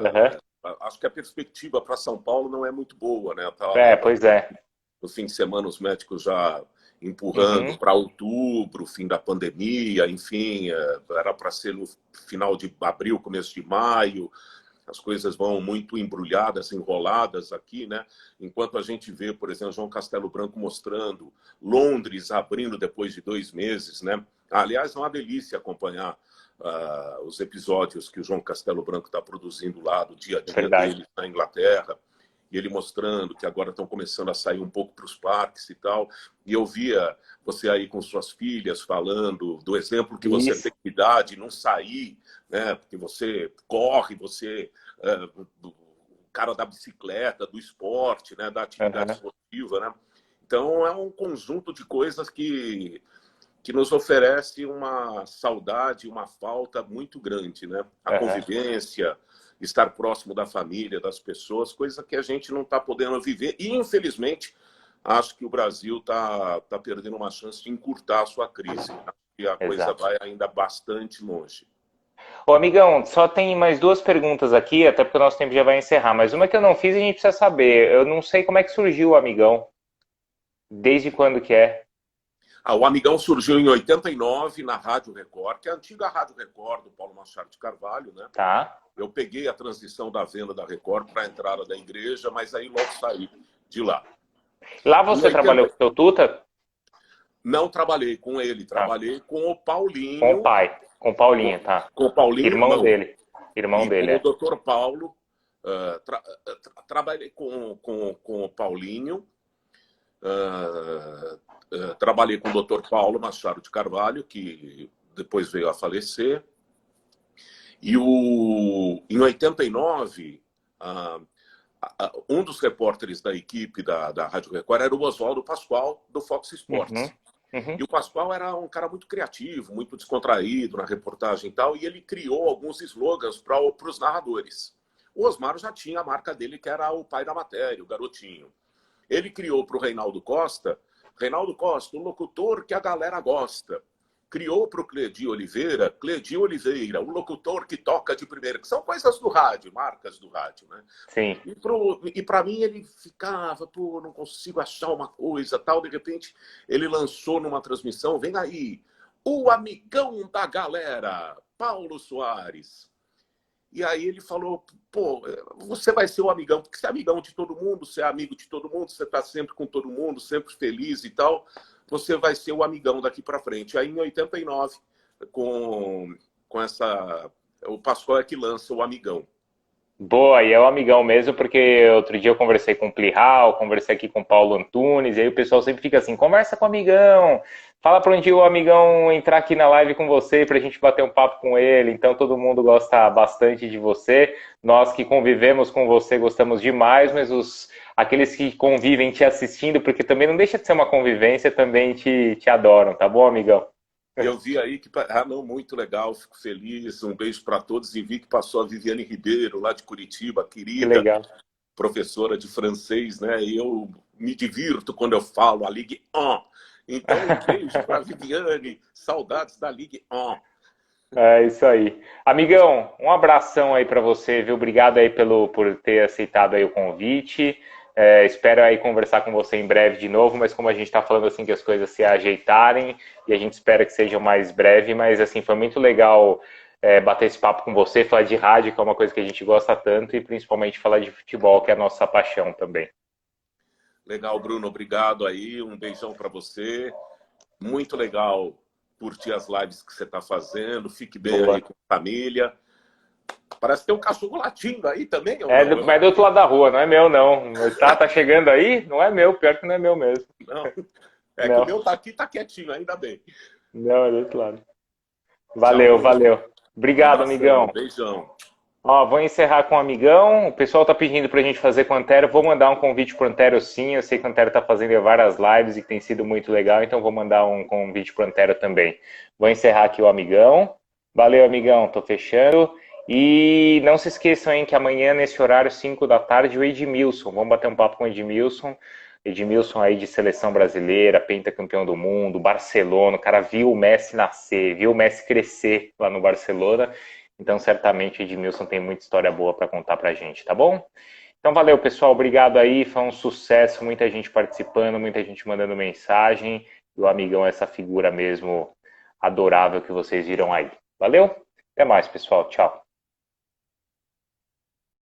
Uhum. Acho que a perspectiva para São Paulo não é muito boa, né? Pois é. No fim de semana, os médicos já empurrando para outubro, fim da pandemia, enfim, era para ser no final de abril, começo de maio. As coisas vão muito embrulhadas, enroladas aqui, né? Enquanto a gente vê, por exemplo, João Castelo Branco mostrando Londres abrindo depois de 2 meses, né? Aliás, é uma delícia acompanhar os episódios que o João Castelo Branco está produzindo lá, do dia a dia dele na Inglaterra. E ele mostrando que agora estão começando a sair um pouco para os parques e tal. E eu via você aí com suas filhas falando do exemplo que você tem que dar de não sair, né? Porque você corre, você o cara da bicicleta, do esporte, né? Da atividade esportiva, né? Então é um conjunto de coisas que que nos oferece uma saudade, uma falta muito grande, né? A convivência, estar próximo da família, das pessoas, coisa que a gente não está podendo viver. E, infelizmente, acho que o Brasil está perdendo uma chance de encurtar a sua crise. E a coisa vai ainda bastante longe. Ô, amigão, só tem mais duas perguntas aqui, até porque o nosso tempo já vai encerrar, mas uma que eu não fiz e a gente precisa saber. Eu não sei como é que surgiu o Amigão. Desde quando que é? O Amigão surgiu em 89 na Rádio Record, que é a antiga Rádio Record do Paulo Machado de Carvalho, né? Tá. Eu peguei a transição da venda da Record para a entrada da igreja, mas aí logo saí de lá. Lá você trabalhou com o seu Tuta? Não trabalhei com ele, trabalhei com o Paulinho. Com o pai, com o Paulinho, tá. Com o Paulinho, irmão dele. Irmão e dele, com o Dr. Paulo. Trabalhei com o Paulinho. Trabalhei com o Dr. Paulo Machado de Carvalho, que depois veio a falecer. E em 89, um dos repórteres da equipe da Rádio Record era o Oswaldo Pascoal, do Fox Sports. E o Pascoal era um cara muito criativo, muito descontraído na reportagem e tal, e ele criou alguns slogans para os narradores. O Osmar já tinha a marca dele, que era o pai da matéria, o garotinho. Ele criou para o Reinaldo Costa, o locutor que a galera gosta. Criou para o Cledi Oliveira, o locutor que toca de primeira, que são coisas do rádio, marcas do rádio, né? Sim. E para mim ele ficava, pô, não consigo achar uma coisa, tal. De repente ele lançou numa transmissão, vem aí, o amigão da galera, Paulo Soares. E aí ele falou, pô, você vai ser o amigão, porque você é amigão de todo mundo, você é amigo de todo mundo, você está sempre com todo mundo, sempre feliz e tal. Você vai ser o amigão daqui para frente. Aí, em 89, com o Pascoal é que lança o Amigão. Boa, e é o Amigão mesmo, porque outro dia eu conversei com o Plihal, conversei aqui com o Paulo Antunes, e aí o pessoal sempre fica assim, conversa com o Amigão, fala para onde o Amigão entrar aqui na live com você, pra gente bater um papo com ele. Então todo mundo gosta bastante de você, nós que convivemos com você gostamos demais, mas aqueles que convivem te assistindo, porque também não deixa de ser uma convivência, também te adoram, tá bom, Amigão? Eu vi aí que... não, muito legal, fico feliz. Um beijo para todos. E vi que passou a Viviane Ribeiro, lá de Curitiba, querida, que legal. Professora de francês, né? E eu me divirto quando eu falo a Ligue 1. Então, um beijo para a Viviane. Saudades da Ligue 1. É isso aí. Amigão, um abração aí para você, viu? Obrigado aí por ter aceitado aí o convite. Espero aí conversar com você em breve de novo, mas como a gente está falando assim que as coisas se ajeitarem e a gente espera que seja mais breve, mas assim, foi muito legal bater esse papo com você, falar de rádio, que é uma coisa que a gente gosta tanto, e principalmente falar de futebol, que é a nossa paixão também. Legal, Bruno, obrigado aí, um beijão para você. Muito legal curtir as lives que você está fazendo, fique bem aí com a família. Parece que tem um cachorro latindo aí também. Mas do outro lado da rua, não é meu, não. Tá chegando aí? Não é meu, pior que não é meu mesmo. Não, que o meu tá aqui, tá quietinho, ainda bem. Não, é do outro lado. Valeu, valeu. Obrigado, amigão. Beijão. Ó, vou encerrar com o Amigão. O pessoal tá pedindo pra gente fazer com o Antero. Vou mandar um convite pro Antero, sim. Eu sei que o Antero tá fazendo várias lives e que tem sido muito legal, então vou mandar um convite pro Antero também. Vou encerrar aqui o Amigão. Valeu, amigão. Tô fechando. E não se esqueçam, hein, que amanhã, nesse horário, 5 da tarde, o Edmilson. Vamos bater um papo com o Edmilson. Edmilson aí de seleção brasileira, pentacampeão do mundo, Barcelona. O cara viu o Messi nascer, viu o Messi crescer lá no Barcelona. Então, certamente, o Edmilson tem muita história boa para contar pra gente, tá bom? Então, valeu, pessoal. Obrigado aí. Foi um sucesso. Muita gente participando, muita gente mandando mensagem. E o Amigão é essa figura mesmo adorável que vocês viram aí. Valeu? Até mais, pessoal. Tchau.